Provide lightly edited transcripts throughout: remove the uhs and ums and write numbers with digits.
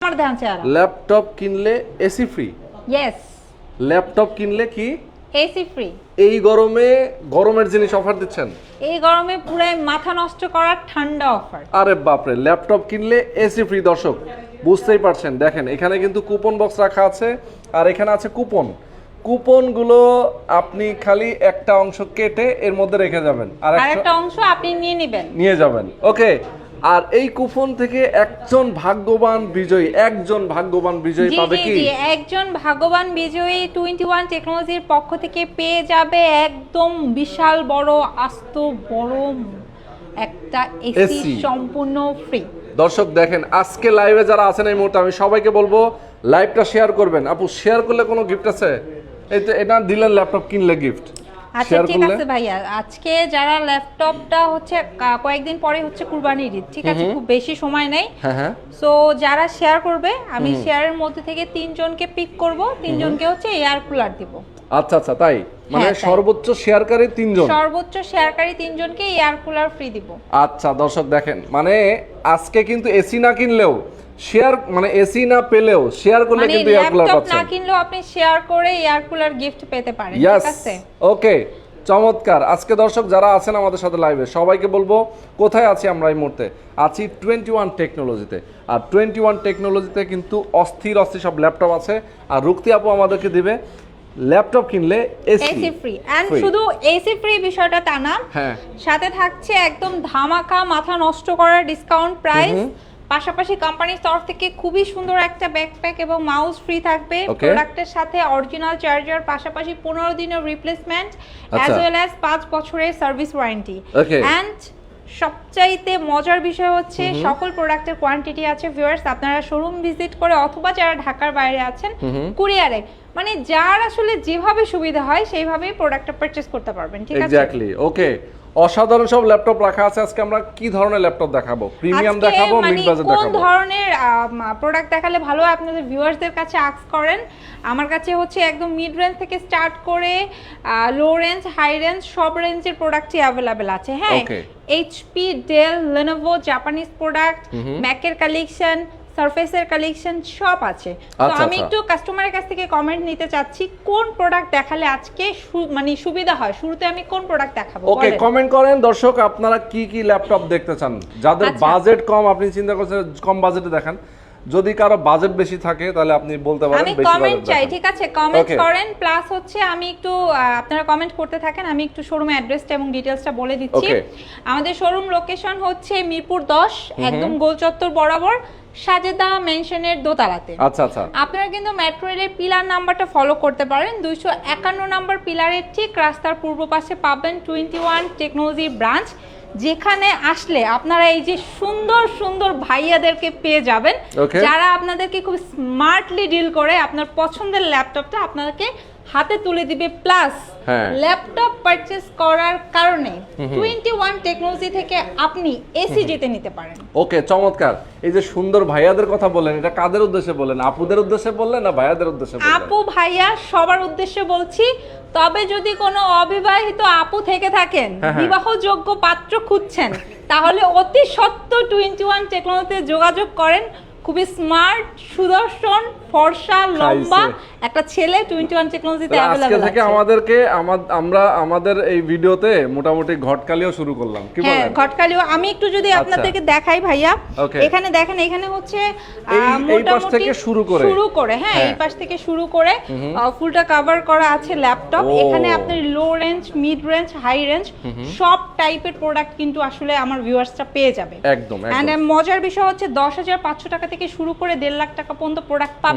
আমার ধ্যান চেহারা। ল্যাপটপ কিনলে এসি ফ্রি। ইয়েস, ল্যাপটপ কিনলে কি এসি ফ্রি। এই গরমে গরমের জিনিস অফার দিচ্ছেন? এই গরমে পুরাই মাথা নষ্ট করার ঠান্ডা অফার। আরে বাপরে, ল্যাপটপ কিনলে এসি ফ্রি। দর্শক বুঝতেই পারছেন, দেখেন এখানে কিন্তু কুপন বক্স রাখা আছে, আর এখানে আছে কুপনগুলো আপনি খালি একটা অংশ কেটে এর মধ্যে রেখে যাবেন, আর একটা অংশ আপনি নিয়ে যাবেন। ওকে, আর এই কুপন থেকে একজন ভাগ্যবান বিজয়ী পাবে কি? জি, একজন ভাগ্যবান বিজয়ী 21 টেকনোলজির পক্ষ থেকে পেয়ে যাবে একদম বিশাল বড় আস্ত বড় একটা এসি সম্পূর্ণ ফ্রি। দর্শক দেখেন, আজকে লাইভে যারা আছেন এই মুহূর্তে আমি সবাইকে বলবো লাইভটা শেয়ার করবেন। আপু শেয়ার করলে কোনো গিফট আছে? এই তো এটা দিলেন, ল্যাপটপ কিনলে গিফট। আচ্ছা ঠিক আছে ভাইয়া, আজকে যারা ল্যাপটপটা হচ্ছে কয়েকদিন পরে হচ্ছে কুরবানির ঈদ, ঠিক আছে, খুব বেশি সময় নেই। হ্যাঁ, সো যারা শেয়ার করবে আমি শেয়ারের মধ্যে থেকে 3 জনকে পিক করব, 3 জনকে হচ্ছে এয়ার কুলার দিব। আচ্ছা তাই, মানে সর্বোচ্চ শেয়ারকারী 3 জন, সর্বোচ্চ শেয়ারকারী 3 জনকে এয়ার কুলার ফ্রি দিব। আচ্ছা দর্শক দেখেন, মানে আজকে কিন্তু এসি না কিনলেও শেয়ার, মানে এসি না পেলেও শেয়ার করলে কিন্তু এয়ার কুলার পাচ্ছেন। না কিনলেও আপনি শেয়ার করে এয়ার কুলার গিফট পেতে পারেন, ঠিক আছে? ওকে, চমৎকার। আজকে দর্শক যারা আছেন আমাদের সাথে লাইভে সবাইকে বলবো কোথায় আছি আমরা এই মুহূর্তে। আছি 21 টেকনোলজিতে, আর 21 টেকনোলজিতে কিন্তু অস্থির সব ল্যাপটপ আছে, আর রুক্তি আপু আমাদেরকে দিবে ল্যাপটপ কিনলে এসি ফ্রি। এন্ড শুধু এসি ফ্রি বিষয়টা তা না, সাথে থাকছে একদম ধামাকা মাথা নষ্ট করার ডিসকাউন্ট প্রাইস, পাশাপাশি কোম্পানির তরফ থেকে খুবই সুন্দর একটা ব্যাকপ্যাক এবং মাউস ফ্রি থাকবে প্রোডাক্টের সাথে, অরিজিনাল চার্জার, পাশাপাশি 15 দিনের রিপ্লেসমেন্ট অ্যাজ ওয়েল অ্যাজ 5 বছরের সার্ভিস ওয়ারেন্টি। এন্ড সবচাইতে মজার বিষয় হচ্ছে সকল প্রোডাক্টের কোয়ান্টিটি আছে ভিউয়ার্স, আপনারা শোরুম ভিজিট করে অথবা যারা ঢাকার বাইরে আছেন কুরিয়ারে, মানে যার আসলে যেভাবে সুবিধা হয় সেইভাবেই প্রোডাক্টটা পারচেজ করতে পারবেন, ঠিক আছে? এক্স্যাক্টলি। ওকে, অসাধারণ সব ল্যাপটপ রাখা আছে। আজকে আমরা কি ধরনের ল্যাপটপ দেখাবো? প্রিমিয়াম দেখাবো, মিড বাজেট দেখাবো? কোন ধরনের প্রোডাক্ট দেখালে ভালো হয় আপনাদের ভিউয়ার্সদের কাছে আস্ক করেন। আমার কাছে হচ্ছে একদম মিড রেঞ্জ থেকে স্টার্ট করে লো রেঞ্জ, হাই রেঞ্জ সব রেঞ্জের প্রোডাক্টই अवेलेबल আছে। হ্যাঁ, HP, Dell, Lenovo, Japanese product, ম্যাকের কালেকশন, সারফেসের কালেকশন সব আছে। তো আমি একটু কাস্টমারের কাছ থেকে কমেন্ট নিতে চাচ্ছি, কোন প্রোডাক্ট দেখালে আজকে মানে সুবিধা হয়, শুরুতে আমি কোন প্রোডাক্ট দেখাবো? ওকে, কমেন্ট করেন দর্শক, আপনারা কি ল্যাপটপ দেখতে চান। যাদের বাজেট কম, আপনি চিন্তা করছেন কম বাজেটে দেখান। যদি কারো বাজেট বেশি থাকে তাহলে আপনি বলতে পারেন আমি কমেন্ট চাই, ঠিক আছে? কমেন্ট করেন, প্লাস হচ্ছে আমি একটু আপনারা কমেন্ট করতে থাকেন, আমি একটু শোরুম অ্যাড্রেসটা এবং ডিটেইলসটা বলে দিচ্ছি। আমাদের শোরুম লোকেশন হচ্ছে মিরপুর 10, একদম গোল চত্বর বরাবর, সাজেদা মেনশনের দোতলাতে। আচ্ছা। আপনারা কিন্তু মেট্রো রেলের পিলার নাম্বারটা ফলো করতে পারেন, 251 নাম্বার পিলারের ঠিক রাস্তার পূর্ব পাশে পাবেন 21 টেকনোলজি ব্রাঞ্চ, যেখানে আসলে আপনারা এই যে সুন্দর সুন্দর ভাইয়াদেরকে পেয়ে যাবেন, যারা আপনাদেরকে খুব স্মার্টলি ডিল করে আপনার পছন্দের ল্যাপটপটা আপনাদেরকে হাতে তুলে দিবে, প্লাস ল্যাপটপ পারচেজ করার কারণে 21 টেকনোলজি থেকে আপনি এসি জিতে নিতে পারেন। ওকে, চমৎকার। এই যে সুন্দর ভাইয়াদের কথা বলেন, এটা কাদের উদ্দেশ্যে বলেন? আপুদের উদ্দেশ্যে বললেন না ভাইয়াদের উদ্দেশ্যে বললেন? আপু ভাইয়া সবার উদ্দেশ্যে বলছি। তবে যদি কোনো অবিবাহিত আপু থেকে থাকেন, বিবাহযোগ্য পাত্র খুঁজছেন, তাহলে অতি সত্বর 21 টেকনোলজিতে যোগাযোগ করেন। খুবই স্মার্ট, সুদর্শন, ফর্সা, লম্বা একটা ছেলে 21 টেকনোলজিতে अवेलेबल আছে। আজকে থেকে আমাদেরকে আমরা আমাদের এই ভিডিওতে মোটামুটি ঘটকালিও শুরু করলাম, কি বলেন? হ্যাঁ, ঘটকালিও আমি একটু যদি আপনাদেরকে দেখাই ভাইয়া, এখানে দেখেন, এখানে হচ্ছে এই পাশ থেকে শুরু করে হ্যাঁ, এই পাশ থেকে শুরু করে ফুলটা কভার করা আছে ল্যাপটপ। এখানে আপনি low range, mid range, high range সব টাইপের প্রোডাক্ট কিন্তু আসলে আমার ভিউয়ার্সরা পেয়ে যাবে একদম। এন্ড মজার বিষয় হচ্ছে 10,500 টাকা থেকে শুরু করে 1.5 লাখ টাকা পর্যন্ত প্রোডাক্ট পাবে।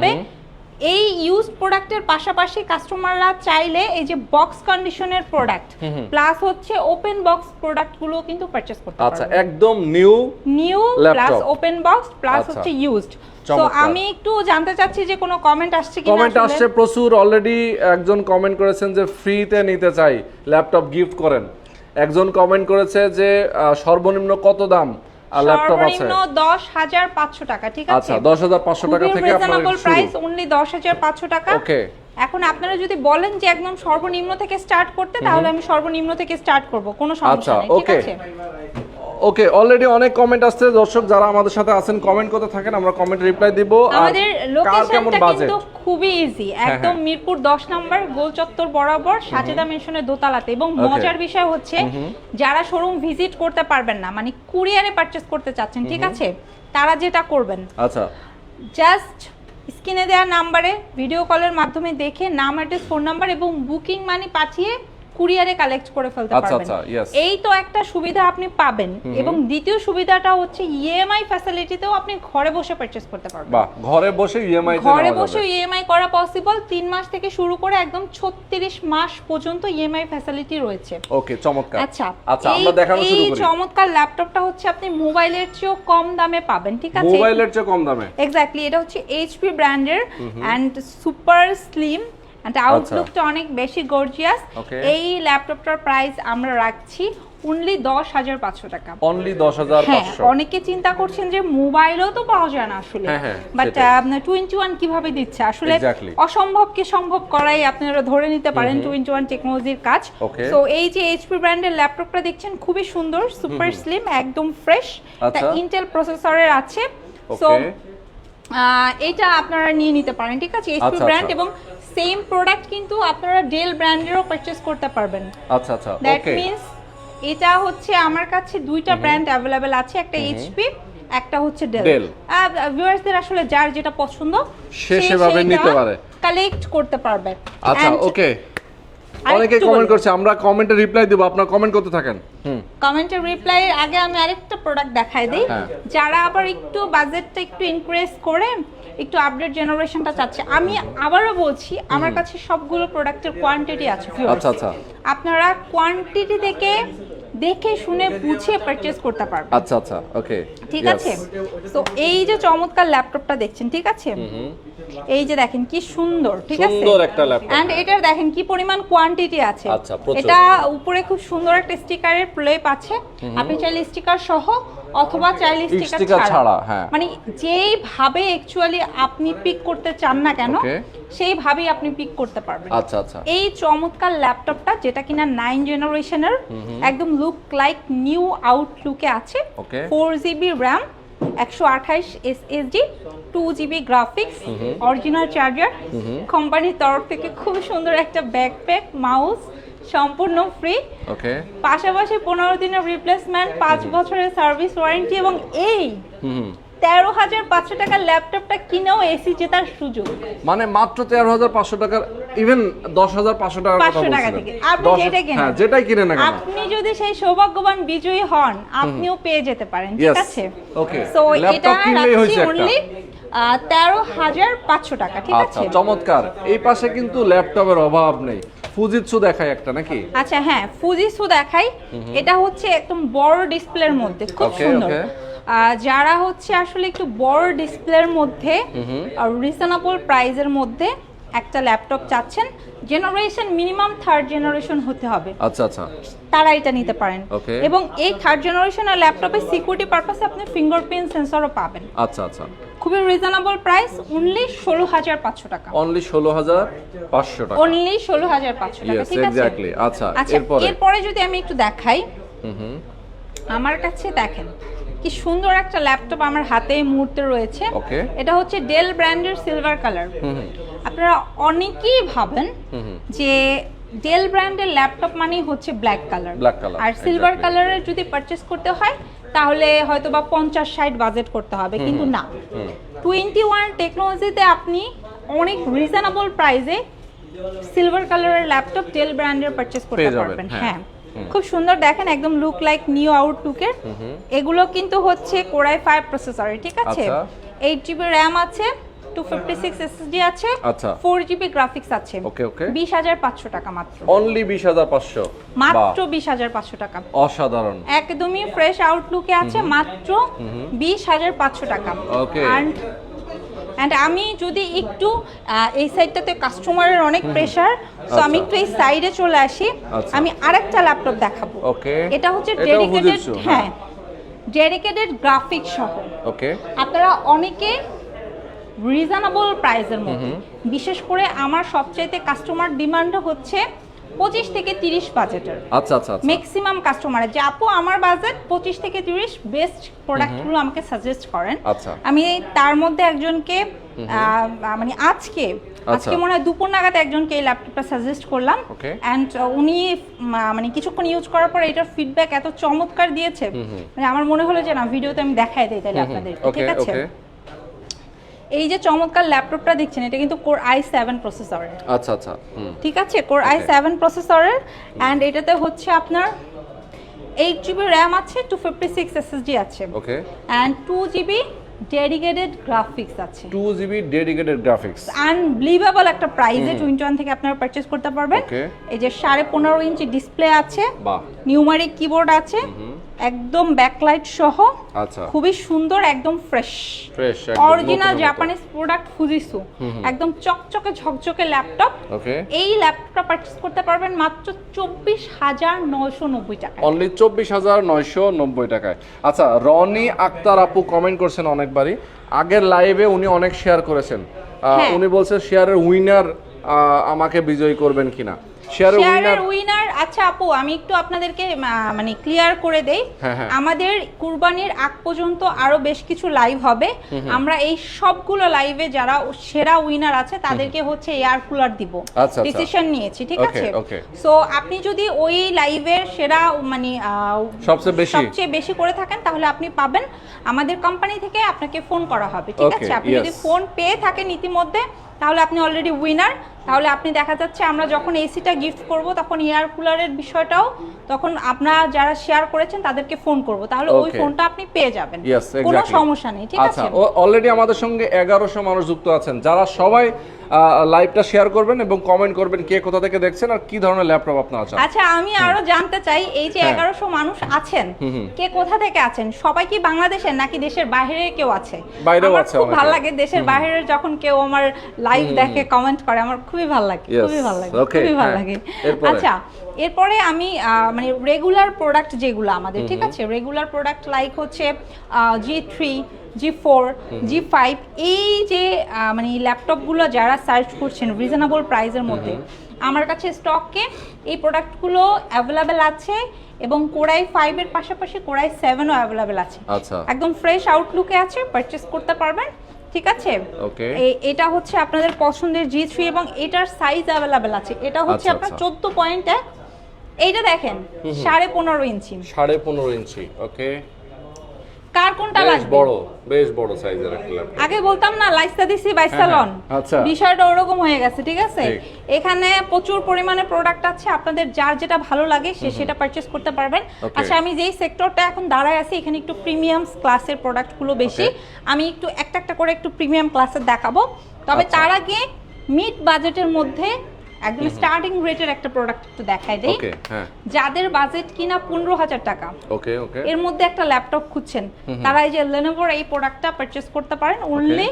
এই ইউজ প্রোডাক্টের পাশাপাশি কাস্টমাররা চাইলে এই যে বক্স কন্ডিশনের প্রোডাক্ট প্লাস হচ্ছে ওপেন বক্স প্রোডাক্টগুলো কিন্তু পারচেজ করতে পারবে। আচ্ছা, একদম new plus open box plus হচ্ছে ইউজড। তো আমি একটু জানতে চাচ্ছি যে কোনো কমেন্ট আসছে কিনা? কমেন্ট আসছে প্রচুর। অলরেডি একজন কমেন্ট করেছেন যে ফ্রিতে নিতে চাই, ল্যাপটপ গিফট করেন। একজন কমেন্ট করেছে যে সর্বনিম্ন কত দাম ল্যাপটপ আছে? সর্বনিম্ন 10,500 টাকা, ঠিক আছে? আচ্ছা, 10,500 টাকা থেকে আপনারা প্রাইস অনলি 10,500 টাকা। ওকে, এখন আপনারা যদি বলেন যে একদম সর্বনিম্ন থেকে স্টার্ট করতে, তাহলে আমি সর্বনিম্ন থেকে স্টার্ট করব, কোনো সমস্যা নেই, ঠিক আছে? ওকে, অলরেডি অনেক কমেন্ট আসছে, দর্শক যারা আমাদের সাথে আছেন কমেন্ট করতে থাকেন, আমরা কমেন্ট রিপ্লাই দিব। আমাদের লোকেশনটা কিন্তু খুবই ইজি, একদম মিরপুর 10 নম্বর গোল চত্বর বরাবর সাজেদা মেনশনের দোতলাতে। এবং মজার বিষয় হচ্ছে যারা শোরুম ভিজিট করতে পারবেন না, মানে কুরিয়ারে পারচেজ করতে চাচ্ছেন, ঠিক আছে, তারা যেটা করবেন, আচ্ছা, জাস্ট স্ক্রিনে দেওয়া নাম্বারে ভিডিও কলের মাধ্যমে দেখে নাম, অ্যাড্রেস, ফোন নাম্বার এবং বুকিং মানি পাঠিয়ে কুরিয়ারে কালেক্ট করে ফেলতে পারবেন। এই তো একটা সুবিধা আপনি পাবেন। এবং দ্বিতীয় সুবিধাটা হচ্ছে ইএমআই ফ্যাসিলিটিতেও আপনি ঘরে বসে পারচেজ করতে পারবেন। বাহ, ঘরে বসে ইএমআই করা পসিবল। 3 মাস থেকে শুরু করে একদম 36 মাস পর্যন্ত ইএমআই ফ্যাসিলিটি রয়েছে। ওকে, চমৎকার। আচ্ছা, আমরা দেখানো শুরু করি। এই চমৎকার ল্যাপটপটা হচ্ছে আপনি মোবাইলের চেয়েও কম দামে পাবেন, ঠিক আছে? মোবাইলের চেয়ে কম দামে, এক্স্যাক্টলি। এটা হচ্ছে এইচপি ব্র্যান্ডের এন্ড সুপার স্লিম এন্ড আউটলুকটা অনেক বেশি গর্জিয়াস। এই ল্যাপটপটার প্রাইস আমরা রাখছি অনলি 10,500 টাকা। অনলি 10,500। অনেকে চিন্তা করছেন যে মোবাইলও তো পাওয়া যায় না আসলে, বাট 21 কিভাবে দিচ্ছে আসলে, অসম্ভবকে সম্ভব করাই আপনারা ধরে নিতে পারেন 21 টেকনোলজির কাজ। সো এই যে এইচপি ব্র্যান্ডের ল্যাপটপটা দেখছেন খুবই সুন্দর, সুপার স্লিম, একদম ফ্রেশ, এটা ইন্টেল প্রসেসরের আছে। সো এটা আপনারা নিয়ে নিতে পারেন, ঠিক আছে? এইচপি ব্র্যান্ড এবং সেম প্রোডাক্ট কিন্তু আপনারা ডেল ব্র্যান্ডেরও পারচেজ করতে পারবেন। আচ্ছা আচ্ছা, ওকে। দ্যাট মিন্স এটা হচ্ছে আমার কাছে দুইটা ব্র্যান্ড अवेलेबल আছে, একটা এইচপি, একটা হচ্ছে ডেল। ভিউয়ার্সদের আসলে যার যেটা পছন্দ সে সেভাবে নিতে পারে, কালেক্ট করতে পারবে। আচ্ছা, ওকে। অনেকে কমেন্ট করছে, আমরা কমেন্টে রিপ্লাই দেব, আপনারা কমেন্ট করতে থাকেন। কমেন্টে রিপ্লাই আগে আমি আরেকটা প্রোডাক্ট দেখাই দেই, যারা আবার একটু বাজেটটা একটু ইনক্রিজ করে একটু আপডেট জেনারেশনটা চাচ্ছে। আমি আবারও বলছি, আমার কাছে সবগুলো প্রোডাক্টের কোয়ান্টিটি আছে। আচ্ছা আচ্ছা, আপনারা কোয়ান্টিটি দেখে শুনে বুঝে পারচেজ করতে পারবেন। আচ্ছা আচ্ছা, ওকে, ঠিক আছে? সো এই যে চমৎকার ল্যাপটপটা দেখছেন, ঠিক আছে, এই যে দেখেন কি সুন্দর, ঠিক আছে, সুন্দর একটা ল্যাপটপ, এন্ড এটার দেখেন কি পরিমাণ কোয়ান্টিটি আছে। আচ্ছা, প্রচুর। এটা উপরে খুব সুন্দর একটা স্টিকারের প্লেপ আছে, আপনি চাইলে স্টিকার সহ অথবা চাইলে স্টিকার ছাড়া, মানে যেইভাবে অ্যাকচুয়ালি আপনি পিক করতে চান না কেন সেইভাবেই আপনি পিক করতে পারবেন। আচ্ছা আচ্ছা, এই চমৎকার ল্যাপটপটা যেটা কিনা 9 জেনারেশনের, একদম লুক লাইক নিউ আউটলুকে আছে। 4GB RAM, 128 SSD, 2GB graphics, original charger, কোম্পানির তরফ থেকে খুব সুন্দর একটা ব্যাকপ্যাক, মাউস সম্পূর্ণ ফ্রি। ওকে, পাশাপাশি 15 দিনের রিপ্লেসমেন্ট, 5 বছরের সার্ভিস ওয়ারেন্টি এবং এই 13,500 টাকার ল্যাপটপটা কিনেও এসি জেতার সুযোগ। মানে মাত্র 13,500 টাকার, ইভেন 10,500 টাকার কথা বলছেন। 500 টাকা থেকে আপনি যেটাই কিনেন না কেন, আপনি যদি সেই সৌভাগ্যবান বিজয়ী হন, আপনিও পেয়ে যেতে পারেন, ঠিক আছে? ওকে, সো ল্যাপটপ কিনলেই হইছে একটা। অনলি 13,500 টাকা, ঠিক আছে? আচ্ছা, চমৎকার। এই পাশে কিন্তু ল্যাপটপের অভাব নেই। ফুজিৎসু দেখাই একটা নাকি? আচ্ছা, হ্যাঁ, ফুজিৎসু দেখাই। এটা হচ্ছে একদম বড় ডিসপ্লের মধ্যে, খুব সুন্দর। যারা হচ্ছে আসলে একটু বড় ডিসপ্লের মধ্যে রিজনেবল প্রাইসের মধ্যে একটা ল্যাপটপ চাচ্ছেন, জেনারেশন মিনিমাম 3rd জেনারেশন হতে হবে, আচ্ছা আচ্ছা, তারা এটা নিতে পারেন। এবং এই 3rd জেনারেশনের ল্যাপটপে সিকিউরিটি পারপাসে আপনি ফিঙ্গারপ্রিন্ট সেন্সরও পাবেন। আচ্ছা আচ্ছা, খুবই রিজনেবল প্রাইস, অনলি 16,500 টাকা। অনলি 16,500 টাকা, অনলি 16,500 টাকা, ঠিক আছে? এক্স্যাক্টলি। আচ্ছা, এরপরে যদি আমি একটু দেখাই, আমার কাছে দেখেন কি সুন্দর একটা ল্যাপটপ আমার হাতে এই মুহূর্তে রয়েছে। এটা হচ্ছে ডেল ব্র্যান্ডের সিলভার কালার। আপনারা অনেকেই ভাবেন যে ডেল ব্র্যান্ডের ল্যাপটপ মানেই হচ্ছে ব্ল্যাক কালার, আর সিলভার কালারের যদি পারচেজ করতে হয় তাহলে হয়তো বা 50-60 বাজেট করতে হবে, কিন্তু না, 21 টেকনোলজিতে আপনি অনেক রিজনেবল প্রাইসে সিলভার কালারের ল্যাপটপ ডেল ব্র্যান্ডের পারচেজ করতে পারবেন। হ্যাঁ, খুব সুন্দর, দেখেন একদম লুক লাইক নিউ আউটলুকের। এগুলো কিন্তু হচ্ছে Core i5 প্রসেসরের, ঠিক আছে? 8GB RAM আছে, 256 SSD আছে, 4GB গ্রাফিক্স আছে। 20,500 টাকা মাত্র, অনলি 20,500, মাত্র 20,500 টাকা, অসাধারণ, একদমই ফ্রেশ আউটলুকে আছে, মাত্র 20,500 টাকা। এন্ড আমি যদি একটু এই সাইডটাতে কাস্টমারের অনেক প্রেসার, সো আমি একটু এই সাইডে চলে আসি, আমি আরেকটা ল্যাপটপ দেখাবো। এটা হচ্ছে ডেডিকেটেড, হ্যাঁ, ডেডিকেটেড গ্রাফিক্স সহ। আপনারা অনেকে রিজনেবল প্রাইসের মধ্যে, বিশেষ করে আমার সবচাইতে কাস্টমার ডিমান্ড হচ্ছে 25 থেকে 30 বাজেটের। আচ্ছা আচ্ছা আচ্ছা, ম্যাক্সিমাম কাস্টমার যে আপু আমার বাজেট 25 থেকে 30, বেস্ট প্রোডাক্টগুলো আমাকে সাজেস্ট করেন। আচ্ছা, আমি তার মধ্যে একজনকে মানে আজকে মনে হয় দুপুর নাগাদ একজনকে এই ল্যাপটপটা সাজেস্ট করলাম, এন্ড উনি মানে কিছুক্ষণ ইউজ করার পর এটার ফিডব্যাক এত চমৎকার দিয়েছে, মানে আমার মনে হলো যে না ভিডিওতে আমি দেখাই দেই তাহলে আপনাদের, ঠিক আছে? এই যে চমৎকার ল্যাপটপটা দেখছেন এটা কিন্তু কোর i7 প্রসেসরের। আচ্ছা আচ্ছা, ঠিক আছে, কোর i7 প্রসেসরের, এন্ড এটাতে হচ্ছে আপনার 8GB RAM আছে, 256 SSD আছে, ওকে, এন্ড 2GB ডেডিকেটেড গ্রাফিক্স আছে। 2GB ডেডিকেটেড গ্রাফিক্স, আনবিলিভেবল একটা প্রাইসে 21 থেকে আপনারা পারচেজ করতে পারবেন। এই যে 15.5 ইঞ্চি ডিসপ্লে আছে, বাহ, নিউমারিক কিবোর্ড আছে, একদম ব্যাকলাইট সহ, আচ্ছা, খুবই সুন্দর, একদম fresh original Japanese product Fujitsu, একদম চকচকে ঝকঝকে ল্যাপটপ। ওকে, এই ল্যাপটপটা পারচেজ করতে পারবেন মাত্র 24,990 টাকায়, অনলি 24,990 টাকায়। আচ্ছা, রনি আক্তার আপু কমেন্ট করছেন অনেকবারই, আগের লাইভে উনি অনেক শেয়ার করেছেন, উনি বলছেন শেয়ারের উইনার আমাকে বিজয়ী করবেন কিনা। শেয়ারের উইনার, আচ্ছা আপু আমি একটু আপনাদেরকে মানে ক্লিয়ার করে দেই, আমাদের কুরবানির আগ পর্যন্ত আরো বেশ কিছু লাইভ হবে, আমরা এই সবগুলো লাইভে যারা সেরা উইনার আছে তাদেরকে হচ্ছে এয়ার কুলার দিব, ডিসিশন নিয়েছি, ঠিক আছে? সো আপনি যদি ওই লাইভের সেরা মানে সবচেয়ে বেশি করে থাকেন তাহলে আপনি পাবেন, আমাদের কোম্পানি থেকে আপনাকে ফোন করা হবে, ঠিক আছে? আপনি যদি ফোন পেয়ে থাকেন ইতিমধ্যে তাহলে আপনি অলরেডি উইনার। তাহলে আপনি দেখা যাচ্ছে আমরা যখন এসিটা গিফট করব তখন এয়ার কুলারের বিষয়টাও তখন আপনারা যারা শেয়ার করেছেন তাদেরকে ফোন করব, তাহলে ওই ফোনটা আপনি পেয়ে যাবেন, কোনো সমস্যা নেই, ঠিক আছে? আচ্ছা, অলরেডি আমাদের সঙ্গে 1100 মানুষ যুক্ত আছেন, যারা সবাই লাইভটা শেয়ার করবেন এবং কমেন্ট করবেন কে কোথা থেকে দেখছেন আর কি ধরনের ল্যাপটপ আপনারা চান। আচ্ছা, আমি আরো জানতে চাই এই যে 1100 মানুষ আছেন কে কোথা থেকে আছেন, সবাই কি বাংলাদেশের নাকি দেশের বাইরে কেউ আছে? বাইরেও আছে, খুব ভালো লাগে দেশের বাইরের যখন কেউ আমার লাইভ দেখে কমেন্ট করে, আমার খুবই ভালো লাগে, খুবই ভালো লাগে, খুবই ভালো লাগে। আচ্ছা, এরপরে আমি মানে রেগুলার প্রোডাক্ট যেগুলো আমাদের, ঠিক আছে, রেগুলার প্রোডাক্ট লাইক হচ্ছে G3, G4, G5, এই যে মানে ল্যাপটপগুলো যারা সার্চ করছেন রিজনেবল প্রাইসের মধ্যে, আমার কাছে স্টকে এই প্রোডাক্টগুলো অ্যাভেলেবেল আছে, এবং কোর i5 এর পাশাপাশি কোর i7ও অ্যাভেলেবেল আছে, একদম ফ্রেশ আউটলুকে আছে, পারচেজ করতে পারবেন, ঠিক আছে? এটা হচ্ছে আপনাদের পছন্দের G3 এবং এটার সাইজ অ্যাভেলেবেল আছে, এটা হচ্ছে আপনার 14.1, এইটা দেখেন 15.5 ইঞ্চি, 15.5 ইঞ্চি, ওকে, কার কোনটা লাগবে? বেশ বড় সাইজের একটা ল্যাপটপ। আগে বলতাম না লাইসা দিছি বাইসালন, আচ্ছা, বিষয়টা ওরকম হয়ে গেছে, ঠিক আছে? এখানে প্রচুর পরিমাণে প্রোডাক্ট আছে, আপনাদের যার যেটা ভালো লাগে সে সেটা পারচেজ করতে পারবেন। আচ্ছা, আমি যেই সেক্টরটা এখন দাঁড়ায় আছি এখানে একটু প্রিমিয়াম ক্লাসের প্রোডাক্টগুলো বেশি, আমি একটু একটা করে একটু প্রিমিয়াম ক্লাসের দেখাবো, তবে তার আগে মিড বাজেটের মধ্যে একদম স্টার্টিং রেটের একটা প্রোডাক্ট একটু দেখাই দেই। যাদের বাজেট কিনা 15,000 টাকা, এর মধ্যে একটা ল্যাপটপ খুঁজছেন, তারা এই যে Lenovo এই প্রোডাক্টটা পারচেজ করতে পারেন অনলি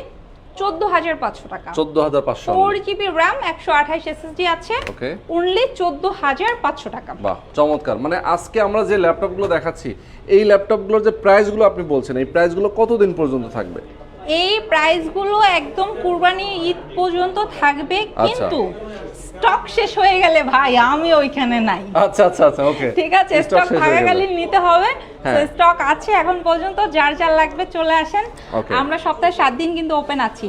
14,500 টাকা, 14,500, 4GB RAM, 128 SSD আছে, অনলি 14,500 টাকা। বাহ, চমৎকার। মানে আজকে আমরা যে ল্যাপটপগুলো দেখাচ্ছি এই ল্যাপটপগুলোর যে প্রাইসগুলো আপনি বলছেন, এই প্রাইসগুলো কতদিন পর্যন্ত থাকবে? এই প্রাইসগুলো একদম কুরবানি ঈদ পর্যন্ত থাকবে, কিন্তু স্টক শেষ হয়ে গেলে ভাই আমি ওইখানে নাই। আচ্ছা আচ্ছা আচ্ছা, ওকে, ঠিক আছে, স্টক থাকাকালীন নিতে হবে, স্টক আছে এখন পর্যন্ত, যার যার লাগবে চলে আসেন। আমরা সপ্তাহে 7 দিন কিন্তু ওপেন আছি,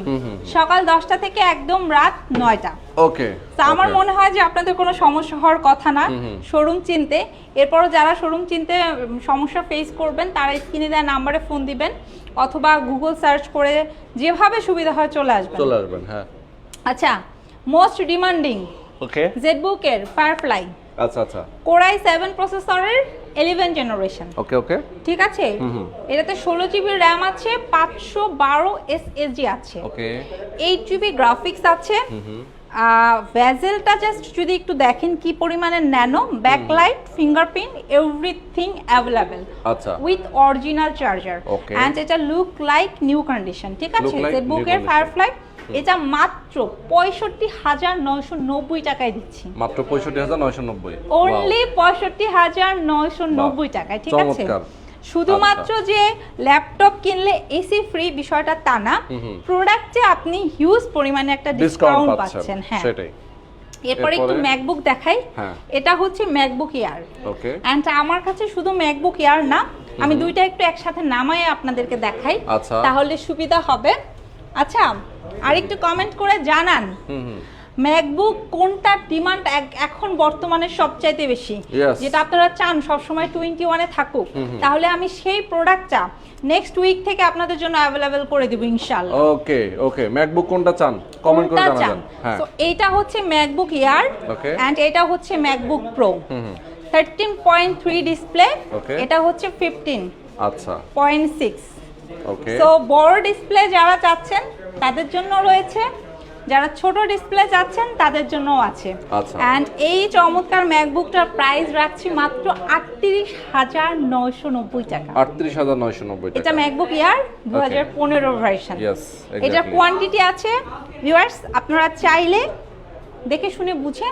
সকাল 10টা থেকে একদম রাত 9টা। ওকে, তো আমার মনে হয় যে আপনাদের কোনো সমস্যা হওয়ার কথা না শোরুম চিনতে। এরপরও যারা শোরুম চিনতে সমস্যা ফেস করবেন তারা স্ক্রিনে দেওয়া নাম্বারে ফোন দিবেন অথবা গুগল সার্চ করে যেভাবে সুবিধা হয় চলে আসবেন। হ্যাঁ, আচ্ছা, মোস্ট ডিমান্ডিং জেটবুক এর ফায়ারফ্লাই, আচ্ছা আচ্ছা, কোর i7 প্রসেসরের 11 জেনারেশন, ওকে, ঠিক আছে, এটাতে 16GB RAM আছে, 512 SSD আছে, ওকে, 8GB গ্রাফিক্স আছে, ভেজেলটা জাস্ট যদি একটু দেখেন কি পরিমাণে nano, backlight, fingerprint, everything available, আচ্ছা, উইথ অরিজিনাল চার্জার, এন্ড এটা লুক লাইক নিউ কন্ডিশন, ঠিক আছে? জেটবুকের ফায়ারফ্লাই এটা মাত্র 65,990 টাকায় দিচ্ছি, মাত্র 65,990, অনলি 65,990 টাকায়, ঠিক আছে? শুধুমাত্র যে ল্যাপটপ কিনলে এসি ফ্রি বিষয়টা তা না, প্রোডাক্টে আপনি হিউজ পরিমাণে একটা ডিসকাউন্ট পাচ্ছেন। হ্যাঁ, সেটাই। এরপরে একটু ম্যাকবুক দেখাই। এটা হচ্ছে ম্যাকবুক এয়ার। ওকে। এন্ড আমার কাছে শুধু ম্যাকবুক এয়ার না, আমি দুইটা একটু একসাথে নামায়ে আপনাদেরকে দেখাই, তাহলে সুবিধা হবে। আচ্ছা, আর একটু কমেন্ট করে জানান ম্যাকবুক কোনটা ডিমান্ড এখন বর্তমানে সবচাইতে বেশি, যেটা আপনারা চান সবসময় 21 এ থাকুক, তাহলে আমি সেই প্রোডাক্টটা নেক্সট উইক থেকে আপনাদের জন্য अवेलेबल করে দেব ইনশাআল্লাহ। ওকে ওকে, ম্যাকবুক কোনটা চান কমেন্ট করে জানাবেন। হ্যাঁ, সো এইটা হচ্ছে ম্যাকবুক এয়ার এন্ড এটা হচ্ছে ম্যাকবুক প্রো 13.3 ডিসপ্লে, এটা হচ্ছে 15 আচ্ছা 0.6। ওকে, সো বড় ডিসপ্লে যারা চাচ্ছেন তাদের জন্য রয়েছে, যারা ছোট ডিসপ্লে চাচ্ছেন তাদের জন্যও আছে। এন্ড এই চমৎকার ম্যাকবুকটার প্রাইস রাখছি মাত্র 38,990 টাকা। 38,990 টাকা। এটা ম্যাকবুক এয়ার 2015 ভার্সন। এটা কোয়ান্টিটি আছে ভিউয়ার্স, আপনারা চাইলে দেখে শুনে বুঝে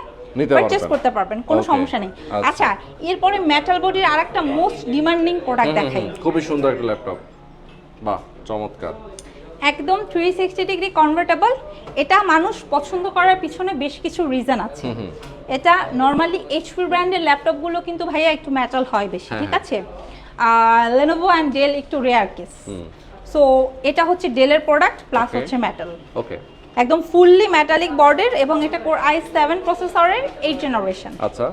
পারচেজ করতে পারবেন, কোনো সমস্যা নেই। আচ্ছা, এরপরে মেটাল বডির আরেকটা মোস্ট ডিমান্ডিং প্রোডাক্ট দেখাই। খুবই সুন্দর একটা ল্যাপটপ, বাহ চমৎকার, একদম 360 ডিগ্রি কনভার্টেবল। এটা মানুষ পছন্দ করার পিছনে বেশ কিছু রিজন আছে। এটা নরমালি এইচপি ব্র্যান্ডের ল্যাপটপগুলো কিন্তু ভাইয়া একটু মেটাল হয় বেশি, ঠিক আছে? Lenovo এন্ড ডেল একটু রেয়ার কেস। সো এটা হচ্ছে ডেলের প্রোডাক্ট প্লাস হচ্ছে মেটাল। ওকে, একদম ফুললি মেটালিক বডির এবং এটা কোর i7 প্রসেসরের 8 জেনারেশন। আচ্ছা,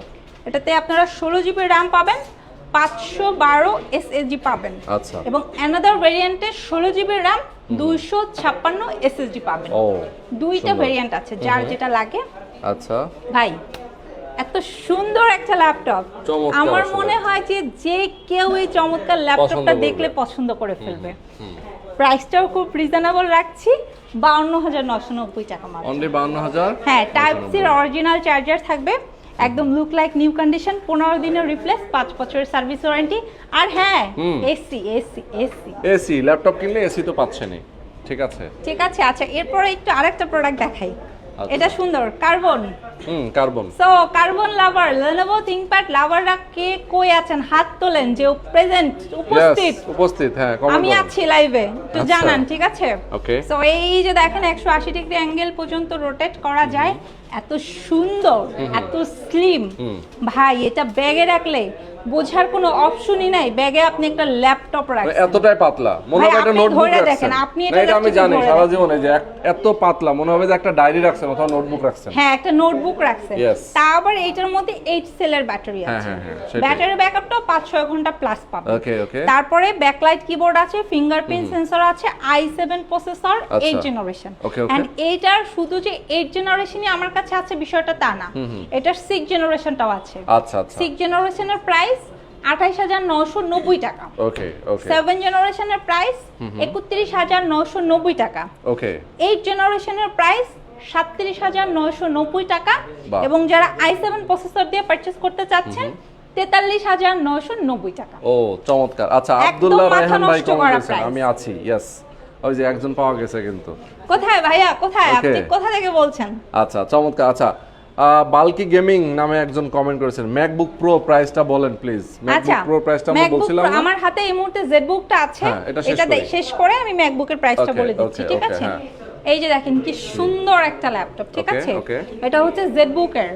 এটাতে আপনারা 16 জিবি RAM পাবেন, 512 এসএসডি পাবেন। আচ্ছা, এবং অ্যানাদার ভেরিয়েন্টে 16 জিবি RAM 256 এসএসডি পাবেন। দুইটা ভেরিয়েন্ট আছে, যার যেটা লাগে। আচ্ছা ভাই, এত সুন্দর একটা ল্যাপটপ, আমার মনে হয় যে কেউ এই চমৎকার ল্যাপটপটা দেখলে পছন্দ করে ফেলবে। প্রাইসটাও খুব রিজনেবল রাখছি, 52,990 টাকা মাত্র। অনলি 52,000। হ্যাঁ, টাইপ সি অরিজিনাল চার্জার থাকবে, একদম লুক লাইক নিউ কন্ডিশন, 15 দিনের রিপ্লেস, 5 বছরের সার্ভিস ওয়ারেন্টি। আর হ্যাঁ, AC AC AC AC laptop কিনলে এসি তো পাচ্ছেনই, ঠিক আছে ঠিক আছে। আচ্ছা, এরপরে একটু আরেকটা প্রোডাক্ট দেখাই। এটা সুন্দর, কার্বন। কার্বন। সো কার্বন লাভার, Lenovo ThinkPad লাভাররা কে কই আছেন হাত তোলেন, যে প্রেজেন্ট উপস্থিত। হ্যাঁ, আমি আছি লাইভে, একটু জানান, ঠিক আছে? ওকে। সো এই যে দেখেন 180 ডিগ্রি অ্যাঙ্গেল পর্যন্ত রোটেট করা যায়, এত সুন্দর, এত স্লিম। ভাই, এটা ব্যাগে রাখলে বোঝার কোনো অপশনই নাই, ব্যাগে আপনি একটা ল্যাপটপ রাখছেন। এতটাই পাতলা মনে হবে একটা নোটবুক রাখছেন। আপনি এটা আমি জানি সারা জীবনে যে এত পাতলা মনে হবে যে একটা ডায়েরি রাখছেন অথবা নোটবুক রাখছেন। হ্যাঁ, একটা নোটবুক রাখছেন। তা আবার এইটার মধ্যে 8 সেলের ব্যাটারি আছে। ব্যাটারি ব্যাকআপটা 5-6 ঘন্টা প্লাস পাবেন। ওকে ওকে। তারপরে ব্যাকলাইট কিবোর্ড আছে, ফিঙ্গারপ্রিন্ট সেন্সর আছে, i7 প্রসেসর 8 জেনারেশন। এন্ড এইটার শুধু যে 8 জেনারেশনই আমার কাছে আছে বিষয়টা তা না, এটার 6 জেনারেশনটাও আছে। আচ্ছা আচ্ছা। 6 জেনারেশনের প্রাইস 28,990 টাকা। ওকে ওকে। 7 জেনারেশনের প্রাইস 31,990 টাকা। ওকে। 8 জেনারেশনের প্রাইস 37,990 টাকা। এবং যারা i7 প্রসেসর দিয়ে পারচেজ করতে চাচ্ছেন 43,990 টাকা। ও চমৎকার। আচ্ছা, আব্দুল্লাহ রায়হান ভাই কমেন্ট করেছেন আমি আছি। यस, ওই যে একজন পাওয়া গেছে কিন্তু। কোথায় ভাইয়া, কোথায়? আপনি কোথা থেকে বলছেন? আচ্ছা চমৎকার। আচ্ছা, বালকি গেমিং নামে একজন কমেন্ট করেছেন, ম্যাকবুক প্রো প্রাইসটা বলেন প্লিজ। ম্যাকবুক প্রো প্রাইসটা আমরা বলছিলাম না, আমার হাতে এই মুহূর্তে জেটবুকটা আছে, এটা শেষ করে আমি ম্যাকবুকের প্রাইসটা বলে দিচ্ছি, ঠিক আছে? এই যে দেখেন কি সুন্দর একটা ল্যাপটপ, ঠিক আছে? এটা হচ্ছে জেটবুকের।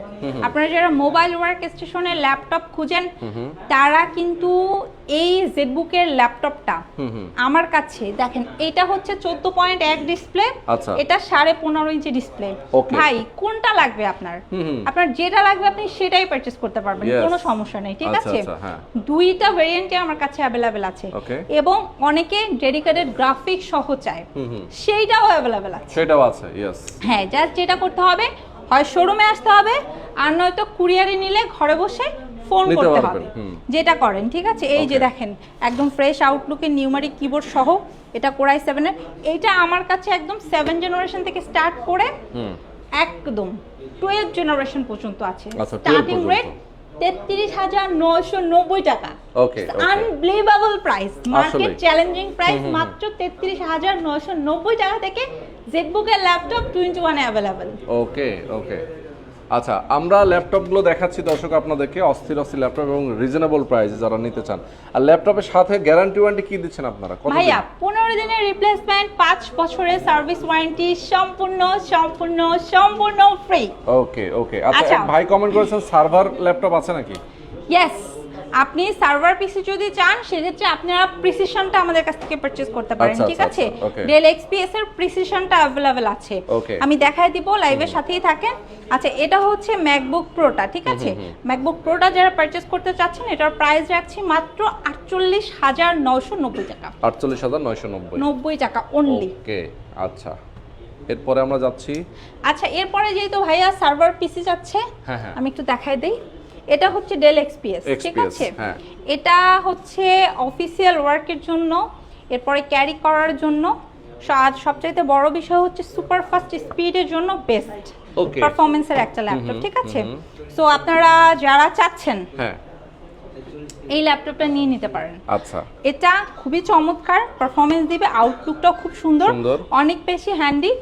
আপনারা যারা মোবাইল ওয়ার্ক স্টেশনের ল্যাপটপ খুঁজেন তারা কিন্তু এই জেটবুকের ল্যাপটপটা আমার কাছে দেখেন, এটা হচ্ছে 14.1 ডিসপ্লে, এটা 15.5 ইঞ্চি ডিসপ্লে। ভাই, কোনটা লাগবে আপনার? আপনার যেটা লাগবে আপনি সেটাই পারচেজ করতে পারবেন, কোনো সমস্যা নেই, ঠিক আছে? দুইটা ভেরিয়েন্টে আমার কাছে अवेलेबल আছে, এবং অনেকে ডেডিকেটেড গ্রাফিক্স সহ চায়, সেইটাও अवेलेबल আছে। সেটাও আছে, यस। হ্যাঁ, জাস্ট যেটা করতে হবে, হয় শোরুমে আসতে হবে, আর নয়তো কুরিয়ারে নিলে ঘরে বসে ফোন করতে হবে, যেটা করেন, ঠিক আছে? এই যে দেখেন একদম ফ্রেশ আউটলুকের নিউমারিক কিবোর্ড সহ, এটা কোর i7 এর। এইটা আমার কাছে একদম 7 জেনারেশন থেকে স্টার্ট করে একদম 12 জেনারেশন পর্যন্ত আছে। স্টার্টিং রেট 33,990 টাকা। Okay, unbelievable price, market challenging price, মাত্র 33,990 টাকা থেকে জেটবুকের ল্যাপটপ 21 এ अवेलेबल। ওকে ওকে। আচ্ছা, আমরা ল্যাপটপগুলো দেখাচ্ছি দর্শক আপনাদেরকে, অস্থির ল্যাপটপ এবং রিজনেবল প্রাইসে যারা নিতে চান। আর ল্যাপটপের সাথে গ্যারান্টি ওয়ারেন্টি কি দিচ্ছেন আপনারা? ভাইয়া 15 দিনের রিপ্লেসমেন্ট, 5 বছরের সার্ভিস ওয়ারেন্টি, সম্পূর্ণ ফ্রি। ওকে ওকে। আচ্ছা, ভাই কমেন্ট করেছেন সার্ভার ল্যাপটপ আছে নাকি? ইয়েস, আপনি সার্ভার পিসি যদি চান সেক্ষেত্রে আপনারা প্রিসিশনটা আমাদের কাছ থেকে পারচেজ করতে পারেন, ঠিক আছে? ডেল এক্সপিএস এর প্রিসিশনটা अवेलेबल আছে, আমি দেখাই দিব, লাইভের সাথেই থাকেন। আচ্ছা, এটা হচ্ছে ম্যাকবুক প্রোটা, ঠিক আছে? ম্যাকবুক প্রোটা যারা পারচেজ করতে চাচ্ছেন এটার প্রাইস রাখছি মাত্র 48,990 টাকা। 48,990 টাকা অনলি। ওকে, আচ্ছা। এরপরে আমরা যাচ্ছি। আচ্ছা, এরপরে যেহেতু ভাইয়া সার্ভার পিসি যাচ্ছে, আমি একটু দেখাই দেই। এটা হচ্ছে ডেল এক্সপিএস, ঠিক আছে? এটা হচ্ছে অফিসিয়াল ওয়ার্কের জন্য, এরপরে ক্যারি করার জন্য। আজ সবচাইতে বড় বিষয় হচ্ছে সুপার ফাস্ট স্পিডের জন্য বেস্ট পারফরম্যান্সের একটা ল্যাপটপ, ঠিক আছে? সো আপনারা যারা চাচ্ছেন এই ল্যাপটপটা নিয়ে নিতে পারেন। আচ্ছা, এটা খুবই চমৎকার পারফরম্যান্স দিবে, আউটলুকটাও খুব সুন্দর, অনেক বেশি হ্যান্ডি।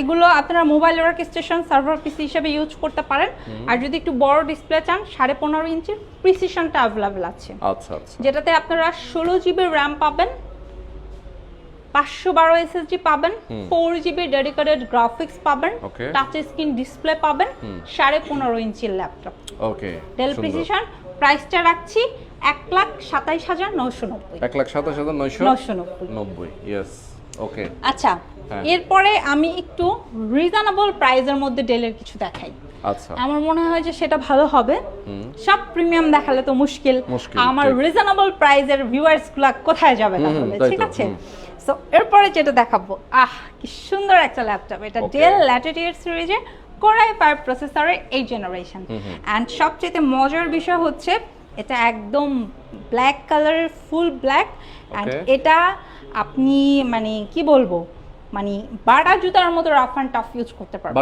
এগুলো আপনারা মোবাইল ওয়ার্ক স্টেশন, সার্ভার পিসি হিসেবে ইউজ করতে পারেন। আর যদি একটু বড় ডিসপ্লে চান 15.5 ইঞ্চির প্রিসিশনটা अवेलेबल আছে। আচ্ছা আচ্ছা, যেটাতে আপনারা 16 জিবি র্যাম পাবেন, 512 এসএসডি পাবেন, 4 জিবি ডেডিকেটেড গ্রাফিক্স পাবেন, টাচ স্ক্রিন ডিসপ্লে পাবেন, 15.5 ইঞ্চির ল্যাপটপ। ওকে, ডেল প্রিসিশন। প্রাইসটা রাখছি 1,27,990। 1,27,990, ইয়েস। ওকে, আচ্ছা, এরপরে আমি একটু রিজনেবল প্রাইসের মধ্যে ডেলের কিছু দেখাই। আচ্ছা, আমার মনে হয় যে সেটা ভালো হবে। সব প্রিমিয়াম দেখালে তো মুশকিল, আমার রিজনেবল প্রাইসের ভিউয়ার্স গুলা কোথায় যাবে তাহলে, ঠিক আছে? সো এরপরে যেটা দেখাবো, কি সুন্দর একটা ল্যাপটপ। এটা ডেল ল্যাটিটিউড সিরিজের Core i5 প্রসেসরের 8th জেনারেশন। এন্ড সবচেয়ে মজার বিষয় হচ্ছে এটা একদম ব্ল্যাক কালারের, ফুল ব্ল্যাক। এন্ড এটা আপনি মানে কি বলবো, মানে বাটা জুতার মতো রাফ এন্ড টাফ ইউজ করতে পারবেন।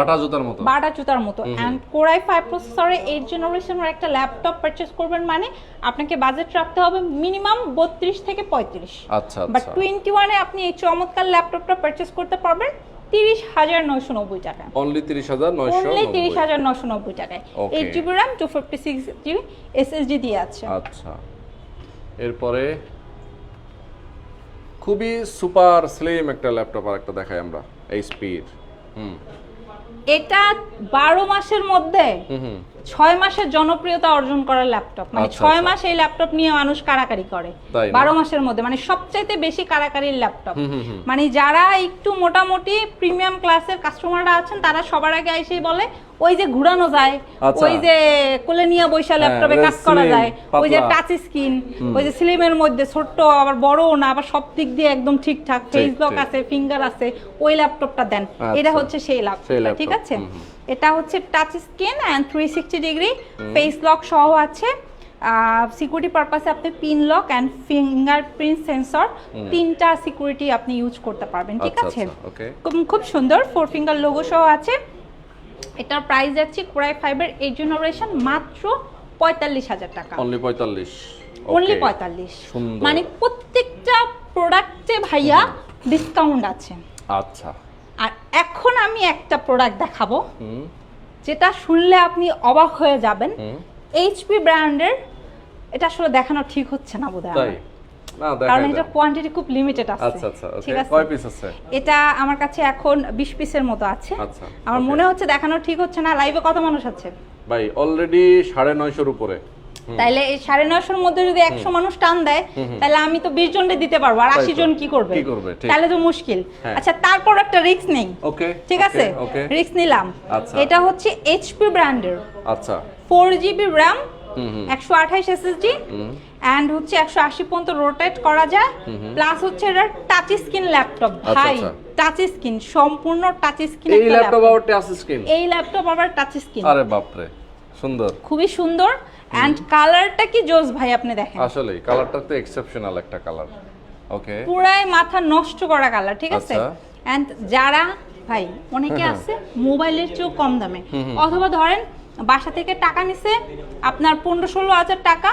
বাটা জুতার মতো। এন্ড Core i5 প্রসেসরে 8th জেনারেশনের একটা ল্যাপটপ পারচেজ করবেন মানে আপনাকে বাজেট রাখতে হবে মিনিমাম 32 থেকে 35। আচ্ছা, বাট 21 এ আপনি এই চমৎকার ল্যাপটপটা পারচেজ করতে পারবেন 30,990 টাকা। অনলি 30,990 টাকায়। 8 জিবি RAM, 256 জিবি এসএসডি দিয়ে আছে। আচ্ছা, এরপরে খুবই সুপার স্লিম একটা ল্যাপটপ আর একটা দেখাই আমরা, এইচপির। এটা 12 মাসের মধ্যে 6 মাসের জনপ্রিয়তা অর্জন করা ল্যাপটপ। মানে 6 মাস এই ল্যাপটপ নিয়ে মানুষ কারাকারি করে, 12 মাসের মধ্যে মানে সবচাইতে বেশি কারাকারির ল্যাপটপ। মানে যারা একটু মোটামুটি প্রিমিয়াম ক্লাসের কাস্টমাররা আছেন তারা সবার আগে এসেই বলে ওই যে ঘুরানো যায়, ওই যে কোলে নিয়ে বৈশা ল্যাপটপে কাজ করা যায়, ওই যে টাচ স্ক্রিন, ওই যে স্লিমের মধ্যে ছোট্ট আবার বড়ও না, আবার সব দিক দিয়ে একদম ঠিকঠাক, ফেস লক আছে, ফিঙ্গার আছে, ওই ল্যাপটপটা দেন। এটা হচ্ছে সেই ল্যাপটপ, ঠিক আছে? এটা হচ্ছে touch screen and 360 degree face lock সহ আছে। সিকিউরিটি পারপাসে আপনি pin lock and fingerprint sensor, তিনটা সিকিউরিটি আপনি ইউজ করতে পারবেন, ঠিক আছে? খুব সুন্দর 4 ফিঙ্গার লোগো সহ আছে। এটার প্রাইস যাচ্ছে Core i5 এর 8th জেনারেশন মাত্র 45,000 টাকা। অনলি 45। অনলি 45। মানে প্রত্যেকটা প্রোডাক্টে ভাইয়া ডিসকাউন্ট আছে। আচ্ছা, আর এখন আমি একটা প্রোডাক্ট দেখাবো যেটা শুনলে আপনি অবাক হয়ে যাবেন। এইচপি ব্র্যান্ডের, এটা আসলে দেখানো ঠিক হচ্ছে না বোধহয়, কারণ এটা কোয়ান্টিটি খুব লিমিটেড আছে। আচ্ছা আচ্ছা, ঠিক আছে, কয় পিস আছে? এটা আমার কাছে এখন 20 পিসের মতো আছে। আচ্ছা, আমার মনে হচ্ছে দেখানো ঠিক হচ্ছে না। লাইভে কত মানুষ আছে ভাই? অলরেডি 950 উপরে। তাইলে এই 950-এর মধ্যে যদি 100 মানুষ টান দেয় তাহলে আমি তো 20 জনকে দিতে পারবো, আর 80 জন কি করবে? তাহলে তো মুশকিল। আচ্ছা, তারপর একটা রিস্ক নেই, ঠিক আছে? রিস্ক নিলাম। এটা হচ্ছে এইচপি ব্র্যান্ডের। আচ্ছা, 4 জিবি RAM, 128 এসএসডি এন্ড হচ্ছে 180 পর্যন্ত রোটেট করা যায়। প্লাস হচ্ছে এটা টাচ স্ক্রিন ল্যাপটপ ভাই, টাচ স্ক্রিন, সম্পূর্ণ টাচ স্ক্রিন। এই ল্যাপটপ আবার টাচ স্ক্রিন? এই ল্যাপটপ আবার টাচ স্ক্রিন। আরে বাপ রে, সুন্দর, খুবই সুন্দর। এন্ড কালারটা কি জোস ভাই, আপনি দেখেন। আসলে কালারটা তো এক্সেপশনাল একটা কালার। ওকে, পুরাই মাথা নষ্ট করা কালার, ঠিক আছে? এন্ড যারা ভাই অনেকে আছে মোবাইলের চেয়েও কম দামে, অথবা ধরেন বাসা থেকে টাকা নিছে আপনার 15-16 হাজার টাকা,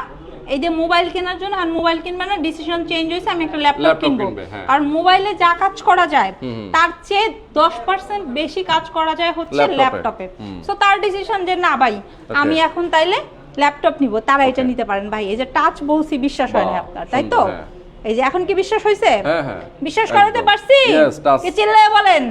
এই যে মোবাইল কেনার জন্য, আর মোবাইল কিনবে না, ডিসিশন চেঞ্জ হয়েছে, আমি একটা ল্যাপটপ কিনবো। হ্যাঁ। আর মোবাইলে যা কাজ করা যায় তার চেয়ে 10% বেশি কাজ করা যায় হচ্ছে ল্যাপটপে। সো তার ডিসিশন যে না ভাই আমি এখন তাইলে ল্যাপটপ নিব, তারা এটা নিতে পারেন। ভাই এই যে টাচ বলছি, বিশ্বাস হয় না আপনার, তাই তো? এই যে এখন কি বিশ্বাস হইছে? হ্যাঁ হ্যাঁ, বিশ্বাস করাতে পারছি? কি চিল্লায়ে বলেন?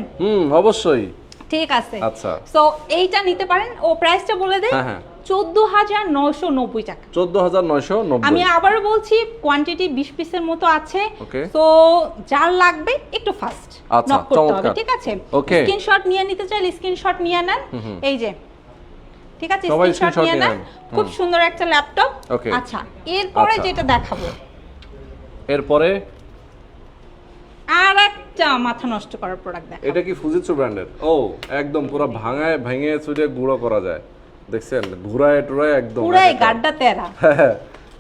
অবশ্যই। ঠিক আছে, আচ্ছা। সো এইটা নিতে পারেন। ও প্রাইসটা বলে দেন। হ্যাঁ হ্যাঁ, 14,990 টাকা। 14,990। আমি আবারও বলছি কোয়ান্টিটি 20 পিসের মতো আছে। সো যার লাগবে একটু ফাস্ট নক করতে হবে, ঠিক আছে? স্ক্রিনশট নিয়ে নিতে চাইলে স্ক্রিনশট নিয়ে নেন। এই যে, ঠিক আছে, স্ক্রিনশট নিয়ে নেন। খুব সুন্দর একটা ল্যাপটপ। আচ্ছা, এরপরে যেটা দেখাবো, এরপরে আর একটা মাথা নষ্ট করার প্রোডাক্ট দেখাবো। এটা কি ফুজিৎসু ব্র্যান্ডের? ও একদম পুরো ভেঙে চুরে গুঁড়ো করা যায়, দেখছেন? ঘুরায় টুরায় একদম পুরাই গাড্ডা তেরা।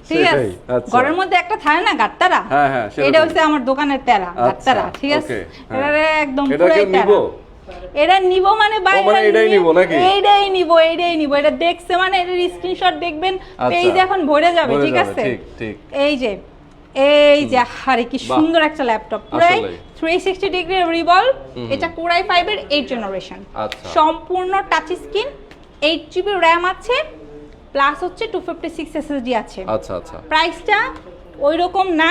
ঠিক আছে, ঘরের মধ্যে একটা থাকে না গাড্ডারা, এটা হচ্ছে আমার দোকানের তেরা, গাড্ডারা। ঠিক আছে, এটা একদম পুরাই তেরা। এটা নিব মানে এটাই নিব নাকি? এইটাই নিব। এটা দেখছে মানে এর স্ক্রিনশট দেখবেন, পেজ এখন ভরে যাবে। ঠিক আছে, এই যে আরে কি সুন্দর একটা ল্যাপটপ, পুরাই 360 ডিগ্রি রিভলভ। এটা কোরাই 5 এর 8 জেনারেশন, সম্পূর্ণ টাচ স্ক্রিন, 8 জিবি র‍্যাম আছে, প্লাস হচ্ছে 256 এসএসডি আছে। আচ্ছা আচ্ছা, প্রাইসটা ওই রকম না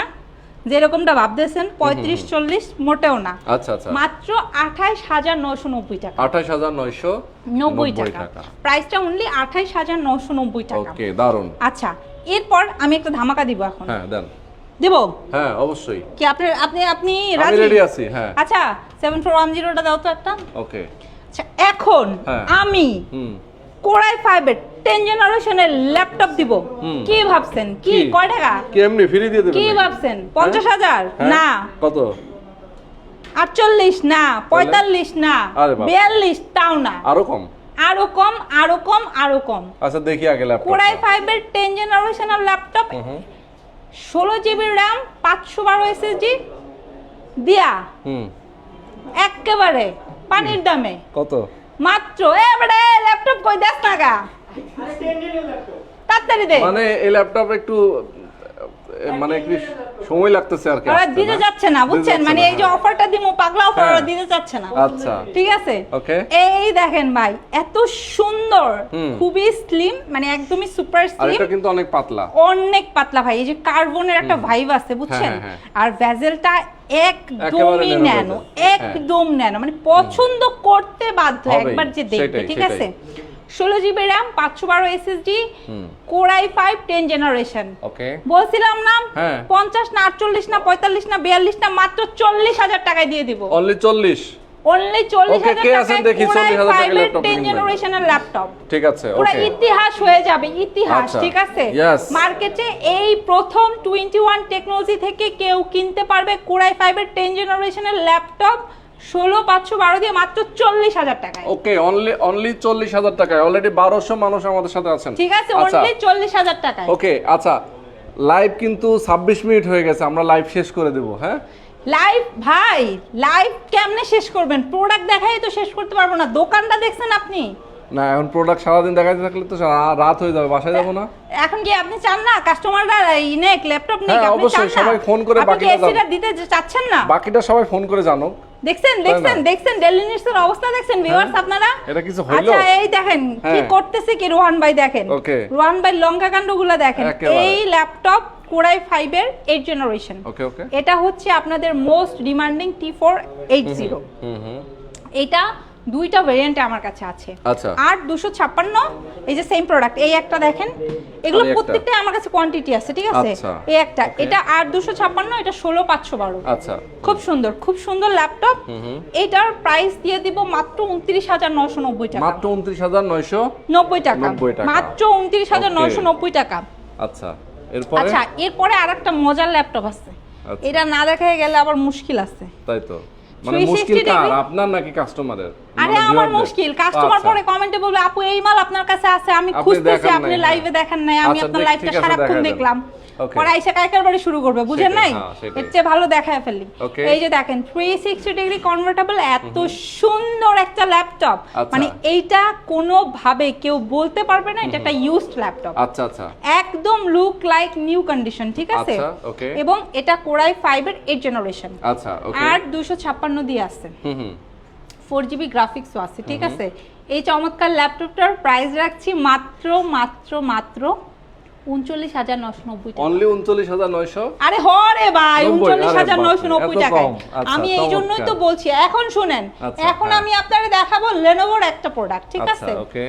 যেরকমটা ভাবতেছেন, 35-40 মোটেও না। আচ্ছা আচ্ছা, মাত্র 28,990 টাকা। 28,990 টাকা। প্রাইসটা অনলি 28,990 টাকা। ওকে, দারুন। আচ্ছা, এরপর আমি একটা ধামাকা দিব এখন। হ্যাঁ দেন। দেব? হ্যাঁ অবশ্যই। কি আপনি আমি রাজি? রেডি আছি। হ্যাঁ। আচ্ছা, 7410টা দাও তো একটা। ওকে। আচ্ছা, এখন আমি কোরাই 5 এর 10 জেনারেশনের ল্যাপটপ দিব। কি ভাবছেন? কি কয় টাকা? কি এমনি ফ্রি দিয়ে দিবেন? কি ভাবছেন? 50,000 না। কত? 48 না, 45 না, 42 তাও না, আরো কম, আরো কম, আরো কম, আরো কম। আচ্ছা দেখি আগে ল্যাপটপ। কোরাই 5 এর 10 জেনারেশনের ল্যাপটপ, 16 জিবি র‍্যাম, 512 এসএসডি দিয়া একেবারে পানির দামে। কত? মাত্র এবারে ল্যাপটপ কই 10 টাকা। তাড়াতাড়ি দে। মানে এই ল্যাপটপ একটু মানে একটু সময় লাগতেছে আর কি, ওরা দিতে যাচ্ছে না, বুঝছেন? মানে এই যে অফারটা দিমু, পাগলা অফার, ওরা দিতে যাচ্ছে না। আচ্ছা, ঠিক আছে। ওকে, এই দেখেন ভাই, এত সুন্দর, খুবই স্লিম, মানে একদমই সুপার স্লিম। এটা কিন্তু অনেক পাতলা, অনেক পাতলা ভাই। এই যে কার্বনের একটা ভাইব আছে, বুঝছেন? আর ভেজেলটা একদমই ন্যানো, একদম ন্যানো, মানে পছন্দ করতে বাধ্য একবার যে দেখবে। ঠিক আছে, 16 GB RAM, 512 SSD, core i 5 10 generation. Okay, বলছিলাম না 50 না, 48 না, 45 না, 42 না, মাত্র 40,000 টাকায় দিয়ে দিব। অনলি 40? অনলি 40,000 টাকায়। কে আছেন দেখি 40,000 টাকায় ল্যাপটপ 10 জেনারেশনের ল্যাপটপ। ঠিক আছে, পুরো ওকে, ইতিহাস হয়ে যাবে, ইতিহাস। ঠিক আছে, মার্কেটে এই প্রথম 21 টেকনোলজি থেকে কেউ কিনতে পারবে কোরাই 5 এর 10 জেনারেশনের ল্যাপটপ 16,512 দিয়ে মাত্র 40,000 টাকায়। ওকে, অনলি 40,000 টাকায়। অলরেডি 1200 মানুষ আমাদের সাথে আছেন। ঠিক আছে, অনলি 40,000 টাকায়। ওকে, আচ্ছা, লাইভ কিন্তু 26 মিনিট হয়ে গেছে, আমরা লাইভ শেষ করে দেব। হ্যাঁ, লাইভ ভাই, লাইভ কেমনে শেষ করবেন? প্রোডাক্ট দেখাই তো শেষ করতে পারবো না। দোকানটা দেখছেন আপনি না? এখন প্রোডাক্ট সারাদিন দেখাইতে থাকলে তো রাত হয়ে যাবে, বাসায় যাবো না। এখন কি আপনি চান না কাস্টমাররা নেক ল্যাপটপ নেক? আপনি চান না? সবাই ফোন করে বাকিটা দিতে চাচ্ছেন না? বাকিটা সবাই ফোন করে জানো। দেখছেন ডেইলি নিউজের অবস্থা দেখছেন ভিউয়ার্স আপনারা? এটা কিছু হইলো? আচ্ছা, এই দেখেন কি করতেছে কি রোহান ভাই, দেখেন রোহান ভাই লঙ্কা কাণ্ডগুলো দেখেন। এই ল্যাপটপ কোরাই 5 এর 8 জেনারেশন। ওকে ওকে, এটা হচ্ছে আপনাদের মোস্ট ডিমান্ডিং T480। এটা দুইটা ভেরিয়েন্টে আমার কাছে আছে। আচ্ছা, 8256, এই যে সেম প্রোডাক্ট, এই একটা দেখেন, এগুলো প্রত্যেকটা আমার কাছে কোয়ান্টিটি আছে। ঠিক আছে, এই একটা, এটা 8256, এটা 16512। আচ্ছা, খুব সুন্দর, খুব সুন্দর ল্যাপটপ। এটার প্রাইস দিয়ে দিব মাত্র 29,990 টাকা। মাত্র 29,990 টাকা, মাত্র 29,990 টাকা। আচ্ছা, এরপরে? আচ্ছা, এরপরে আরেকটা মজার ল্যাপটপ আছে, এটা না দেখায় গেলে আবার মুশকিল আছে। তাই তো? মানে মুশকিল কার, আপনার নাকি কাস্টমারের? আরে আমার মুশকিল, কাস্টমার পরে কমেন্টে বলবে আপু এই মাল আপনার কাছে আছে, আমি খুঁজতেছি, আপনি লাইভে দেখেন নাই, আমি আপনার লাইভটা সারাক্ষণ দেখলাম। Okay. পরে আইসা কায়কার বাড়ি শুরু করবে, বুঝেন নাই? সেটাই। এর চেয়ে ভালো দেখায় ফেললি। Okay. এই যে দেখেন 360 ডিগ্রি কনভার্টেবল, এত সুন্দর একটা ল্যাপটপ, আচ্ছা। মানে এইটা কোনো ভাবে কেউ বলতে পারবে না এটা একটা ইউজড ল্যাপটপ। আচ্ছা আচ্ছা একদম লুক লাইক নিউ কন্ডিশন, ঠিক আছে? আচ্ছা, okay. এবং এটা কোরাই 5 এর 8 জেনারেশন, আচ্ছা ওকে। আর 256 দিয়ে আছে, হুম 4GB গ্রাফিক্সও আছে, ঠিক আছে? এই চমৎকার ল্যাপটপটার প্রাইস রাখছি মাত্র মাত্র মাত্র 39,990 টাকা। অনলি 39,900। আরে হরে ভাই, 90, 39,990 এত টাকায় কম। আচ্ছা, আমি এই জন্যই তো চমৎকার। বলছি। এখন শুনেন, আচ্ছা, এখন হ্যাঁ। আমি আপনাদের দেখাবো লেনোভোর একটা প্রোডাক্ট, ঠিক আচ্ছা আছে? ওকে।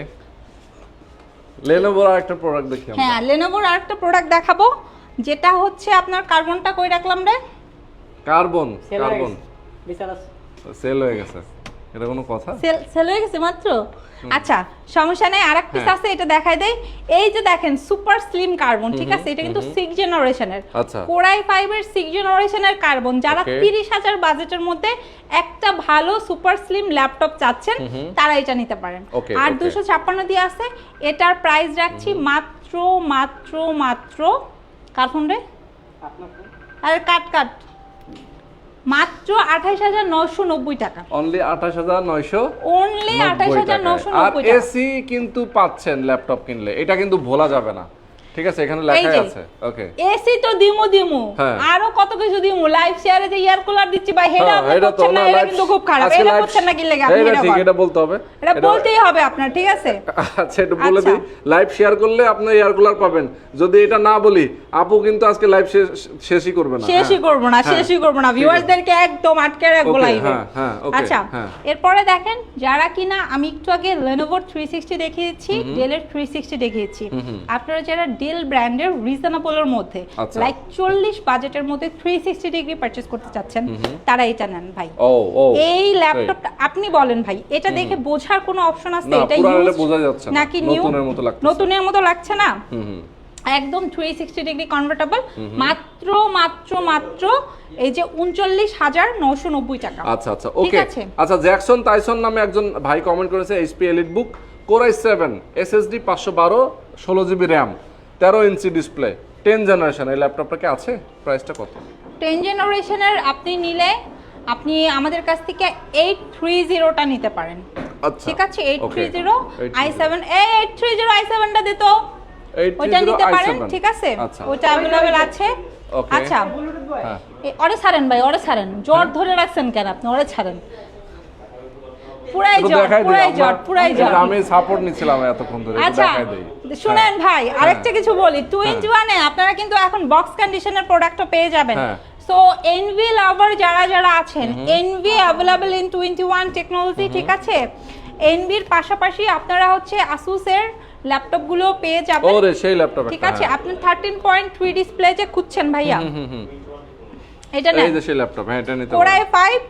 লেনোভোর একটা প্রোডাক্ট দেখি আমরা। হ্যাঁ, লেনোভোর আরেকটা প্রোডাক্ট দেখাবো, যেটা হচ্ছে আপনার কার্বনটা কই রাখলাম রে? কার্বন সেল হয়ে কার্বন গেছে। বিশাল আছে। সেল হয়ে গেছে, এটা কোনো কথা? সেল হয়ে গেছে মাত্র। আচ্ছা সমস্যা নাই, আরেক পিস হ্যাঁ। আছে, এটা দেখাই দেই। এই যে দেখেন সুপার স্লিম কার্বন, ঠিক আছে? এটা কিন্তু 6 জেনারেশনের, আচ্ছা। কোরাই 5 এর 6 জেনারেশনের কার্বন। যারা Okay. 30,000 বাজেটের মধ্যে একটা ভালো সুপার স্লিম ল্যাপটপ চাচ্ছেন তারা এটা নিতে পারেন। Okay, আর okay. 256 দিয়ে আছে, এটার প্রাইস রাখছি মাত্র মাত্র মাত্র কার ফোন রে? আপনার ফোন। আর কাট মাত্র 28,990 টাকা। অনলি 28,900। অনলি আর 28,990 টাকা। এসি কিন্তু পাচ্ছেন ল্যাপটপ কিনলে, এটা কিন্তু ভোলা যাবে না, ঠিক আছে? এখানে লেখাই যে। আছে ওকে। এসি তো দিমু হ্যাঁ। আরো কত কিছু দিমু, লাইভ শেয়ারে যে এয়ার কুলার দিচ্ছি ভাই, হেডা আপনি এটা তো করছেন না, না, এটা live- কিন্তু খুব খারাপ। আজকে এটা live- করছেন না কি লাগা আপনি এটা এটা ঠিক, বলেন। এটা বলতে হবে। এটা বলতেই হবে আপনার, ঠিক আছে? আচ্ছা একটু বলে আচ্ছা। দিই, লাইভ শেয়ার করলে আপনি এয়ার কুলার পাবেন। যদি এটা না বলি, আপু কিন্তু আজকে লাইভ শেষই করবে না। শেষই করব না, শেষই করব না, ভিউয়ারদেরকে একদম আটকে রাখবো Okay, লাইভে। হ্যাঁ, হ্যাঁ, okay, আচ্ছা হ্যাঁ। এরপরে দেখেন, যারা কিনা আমি একটু আগে Lenovo 360 দেখিয়েছি, Dell এর 360 দেখিয়েছি, আপনারা যারা ডেল ব্র্যান্ডের রিজনেবল এর মধ্যে আচ্ছা। লাইক 40 বাজেটের মধ্যে 360 ডিগ্রি পারচেজ করতে চাচ্ছেন, তারা এটা নেন ভাই। ও ও এই ল্যাপটপটা আপনি বলেন ভাই, এটা দেখে বোঝার কোনো অপশন আছে? না, এটা পুরানো ইউজ বোঝা যাচ্ছে না, নাকি নিউ? নতুনের মতো লাগছে। নতুনের মতো লাগছে না, হুম একদম 360 ডিগ্রি কনভার্টেবল, মাত্র মাত্র মাত্র এই যে 39,990 টাকা। আচ্ছা আচ্ছা ঠিক ওকে। আছে? আচ্ছা জ্যাকসন টাইসন নামে একজন ভাই কমেন্ট করেছে, HP Elite Book core i7 SSD 512 16GB RAM 13 inch display 10 generation, এই ল্যাপটপটা কি আছে? প্রাইসটা কত? 10 জেনারেশনের আপনি নিলে আপনি আমাদের কাছ থেকে 830টা নিতে পারেন, আচ্ছা ঠিক আছে? okay, 830 i7, এই 830 i7টা দিত, ওইটা 830 নিতে পারেন, i7 ঠিক আছে? আচ্ছা ওইটা अवेलेबल আছে। Okay. আচ্ছা হ্যাঁ ওরে ছাড়েন ভাই, ওরে ছাড়েন, জট ধরে রাখছেন কেন আপনি? ওরে ছাড়েন, পুরাই একটু জট, দেখাই দিই, পুরাই আমরা- জট, পুরাই জট। আমি সাপোর্ট নিচ্ছিলাম এতক্ষণ ধরে, একটু আচ্ছা দেখাই দেই। শুনেন ভাই, আরেকটা কিছু বলি, 2-in-1 এ আপনারা কিন্তু এখন বক্স কন্ডিশনের প্রোডাক্টও পেয়ে যাবেন। হ্যাঁ। সো এনভি লাভার যারা যারা আছেন, এনভি अवेलेबल ইন 21 টেকনোলজি, ঠিক আছে? এনভির পাশাপাশি আপনারা হচ্ছে আসুসের ল্যাপটপ গুলো পেয়ে যাবেন, ওরে সেই ল্যাপটপ ঠিক আছে? আপনি 13.3 ডিসপ্লে যে খুঁজছেন ভাইয়া, এটা এই নেন। যে সেই ল্যাপটপ, হ্যাঁ এটা নিতে কোরাই পারেন। 5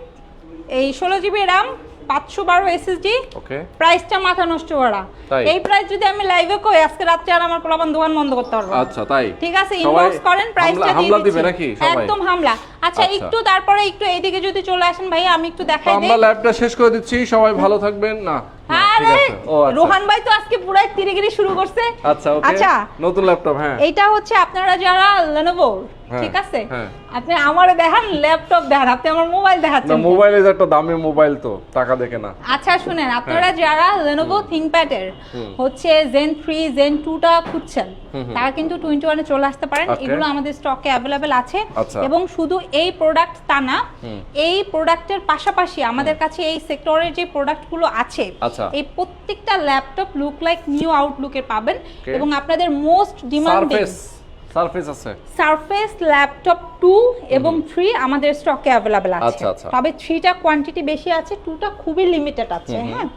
এই 16GB RAM 512 এসএসডি, ওকে প্রাইসটা মাথা নষ্ট করা। তাই? এই প্রাইস যদি আমি লাইভে কই, আজকে রাতে আর আমার পোলাপান দোকান বন্ধ করতে পারবো না। আচ্ছা তাই ঠিক আছে, সবাই ইনবক্স করেন, প্রাইসটা দিয়ে হামলা দিবে দিচ্ছি। নাকি সবাই? একদম হামলা। আচ্ছা আচ্ছা। একটু তারপরে একটু এইদিকে যদি চলে আসেন ভাই, আমি একটু দেখাই আমরা দেই। ল্যাবটা শেষ করে দিচ্ছি, সবাই ভালো থাকবেন। না না, ঠিক আরে আছে। ও আচ্ছা রোহান ভাই তো আজকে পুরাই তিরিগিরি শুরু করছে। আচ্ছা ওকে। আচ্ছা নতুন ল্যাপটপ, হ্যাঁ এইটা হচ্ছে আপনারা যারা Lenovo, হ্যাঁ, ঠিক আছে? হ্যাঁ। আপনি আমারে দেখান ল্যাপটপ দেখান, আপনি আমার মোবাইল না, দেখাচ্ছেন কেন? মোবাইলে যে একটা দামি মোবাইল তো, টাকা দেখে না। আচ্ছা শুনেন, আপনারা যারা Lenovo ThinkPad এর হচ্ছে Zen 3 Zen 2টা খুঁজছেন, তারা কিন্তু 21 এ চলে আসতে পারেন। Okay. এগুলো আমাদের স্টকে अवेलेबल আছে। আচ্ছা। এবং শুধু এই প্রোডাক্ট তা না, এই প্রোডাক্টের পাশাপাশি আমাদের কাছে এই সেক্টরের যে প্রোডাক্টগুলো আছে, আচ্ছা। এই প্রত্যেকটা ল্যাপটপ লুক লাইক নিউ আউটলুকের পাবেন। Okay. এবং আপনাদের মোস্ট ডিমান্ডিং সারফেস আছে। সারফেস ল্যাপটপ 2 এবং 3 আমাদের স্টকে अवेलेबल আছে। আচ্ছা, আচ্ছা। তবে 3টা কোয়ান্টিটি বেশি আছে, 2টা খুবই লিমিটেড আছে। হ্যাঁ,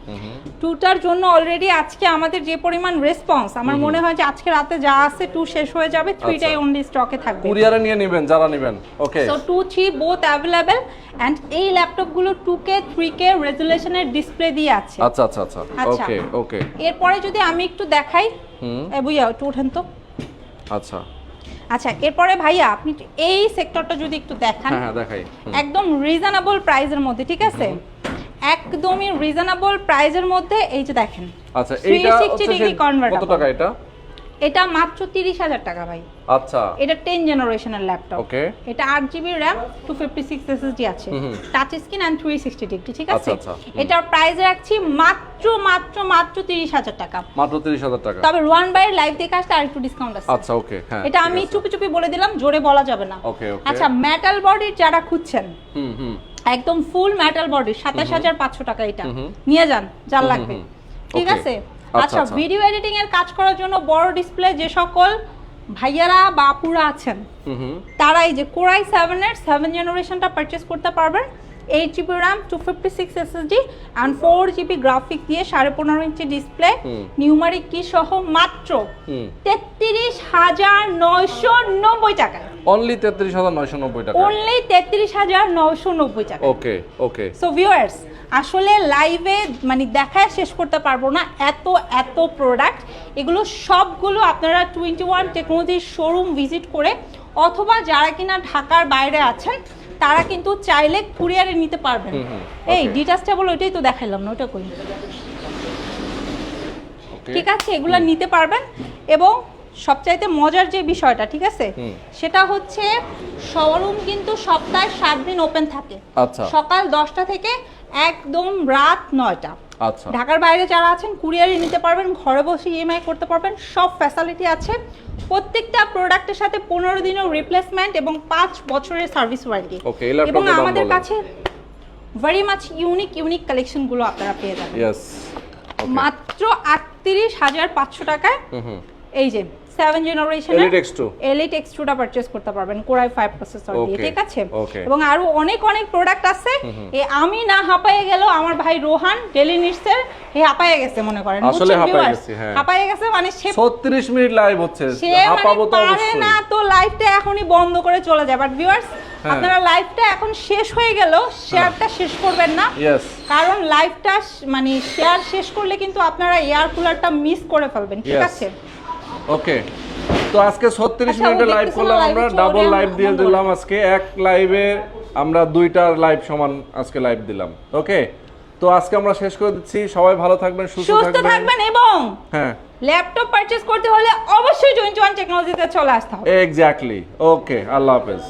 2টার জন্য অলরেডি আজকে আমাদের যে পরিমাণ রেসপন্স, আমার মনে হয় যে আজকে রাতে যা আছে 2 শেষ হয়ে যাবে, 3টাই অনলি স্টকে থাকবে। কুরিয়ারে নিয়ে নেবেন যারা নেবেন। Okay so 2 3 both available and এই ল্যাপটপগুলো 2K 3K রেজোলিউশনের ডিসপ্লে দিয়ে আছে। আচ্ছা আচ্ছা আচ্ছা আচ্ছা। ওকে ওকে এরপরে যদি আমি একটু দেখাই, বুইয়া একটু ওঠেন তো। আচ্ছা আচ্ছা এরপরে ভাইয়া আপনি একটু এই সেক্টরটা যদি একটু দেখান, হ্যাঁ হ্যাঁ দেখাই। একদম রিজনেবল প্রাইসের মধ্যে, ঠিক আছে? একদমই রিজনেবল প্রাইসের মধ্যে। এই যে দেখেন আচ্ছা এইটা 360 ডিগ্রি কনভার্ট, কত টাকা এটা? এটা মাত্র 30,000 টাকা ভাই। আচ্ছা, এটা 10 জেনারেশনের ল্যাপটপ। ওকে, এটা 8GB RAM 256 SSD আছে, টাচ স্ক্রিন এন্ড 360 ডিগ্রি, ঠিক আছে। এটার প্রাইস রাখছি মাত্র 30,000 টাকা। মাত্র 30,000 টাকা। তবে রোয়ান ভাইয়ের লাইভ দেখে আসলে আরেকটু ডিসকাউন্ট আছে। আচ্ছা, ওকে, হ্যাঁ, এটা আমি চুপি চুপি বলে দিলাম, জোরে বলা যাবে না। ওকে, ওকে। আচ্ছা, মেটাল বডির যারা খুঁজছেন, একদম ফুল মেটাল বডি 27,500 টাকা, এটা নিয়ে যান যার লাগবে, ঠিক আছে। আচ্ছা, ভিডিও এডিটিং এর কাজ করার জন্য বড় ডিসপ্লে যে সকল ভাইয়ারা বা আপুরা আছেন, তারা এই যে Core i7 এর 7 জেনারেশনটা পারচেজ করতে পারবেন। 8GB RAM 256 SSD and 4GB graphic দিয়ে 15.5 ইঞ্চি ডিসপ্লে, নিউমারিক কি সহ মাত্র 33,990 টাকা। অনলি 33,990 টাকা। অনলি 33,990 টাকা। ওকে, ওকে। সো ভিউয়ার্স, আসলে লাইভে মানে দেখায় শেষ করতে পারবো না, এত প্রোডাক্ট। এগুলো সবগুলো আপনারা 21 টেকনোলজির শোরুম ভিজিট করে, অথবা যারা কিনা ঢাকার বাইরে আছেন তারা কিন্তু চাইলে কুরিয়ারে নিতে পারবেন। এই ডিটাচেবল ওইটাই তো দেখাইলাম না, ওটা কই, ঠিক আছে, এগুলো নিতে পারবেন। এবং সবচাইতে মজার যে বিষয়টা, ঠিক আছে, সেটা হচ্ছে শোরুম কিন্তু সপ্তাহে 7 দিন ওপেন থাকে। আচ্ছা, সকাল 10টা থেকে একদম রাত 9টা। আচ্ছা, ঢাকার বাইরে যারা আছেন কুরিয়ারে নিতে পারবেন, ঘরে বসে ইএমআই করতে পারবেন, সব ফ্যাসিলিটি আছে। প্রত্যেকটা প্রোডাক্টের সাথে 15 দিনের রিপ্লেসমেন্ট এবং 5 বছরের সার্ভিস ওয়ারেন্টি। ওকে, এবং আমাদের কাছে ভেরি মাচ ইউনিক কালেকশনগুলো আপনারা পেয়ে যাবেন। ইয়েস, মাত্র 38,500 টাকায় এই যে 7 জেনারেশনের Elite X2টা পারচেজ করতে পারবেন Core i5 প্রসেসর দিয়ে, ঠিক আছে। এবং আরো অনেক প্রোডাক্ট আছে। আমি না হাঁপায়ে গেল, আমার ভাই রোহান ডেলি নিডসের হাঁপায়ে গেছে, মনে করেন আসলে হাঁপায়ে গেছে, হ্যাঁ হাঁপায়ে গেছে, মানে সে 36 মিনিট লাইভ হচ্ছে, হাঁপাবো তো অবশ্যই না। তো লাইভটা এখনই বন্ধ করে চলে যায়। বাট ভিউয়ার্স, আপনারা লাইভটা এখন শেষ হয়ে গেল, শেয়ারটা শেষ করবেন না, কারণ লাইভটা মানে শেয়ার শেষ করলে কিন্তু আপনারা এয়ার কুলারটা মিস করে ফেলবেন, ঠিক আছে। ওকে, তো আজকে 36 মিনিটের লাইভ করলাম আমরা, ডাবল লাইভ দিয়ে দিলাম আজকে। এক লাইভে আমরা 2টা লাইভ সমান আজকে লাইভ দিলাম। ওকে, তো আজকে আমরা শেষ করে দিচ্ছি। সবাই ভালো থাকবেন, সুস্থ থাকবেন, এবং ল্যাপটপ পারচেজ করতে হলে অবশ্যই 21 টেকনোলজিতে চলে আসতে হবে। এক্স্যাক্টলি। ওকে, আল্লাহ হাফেজ।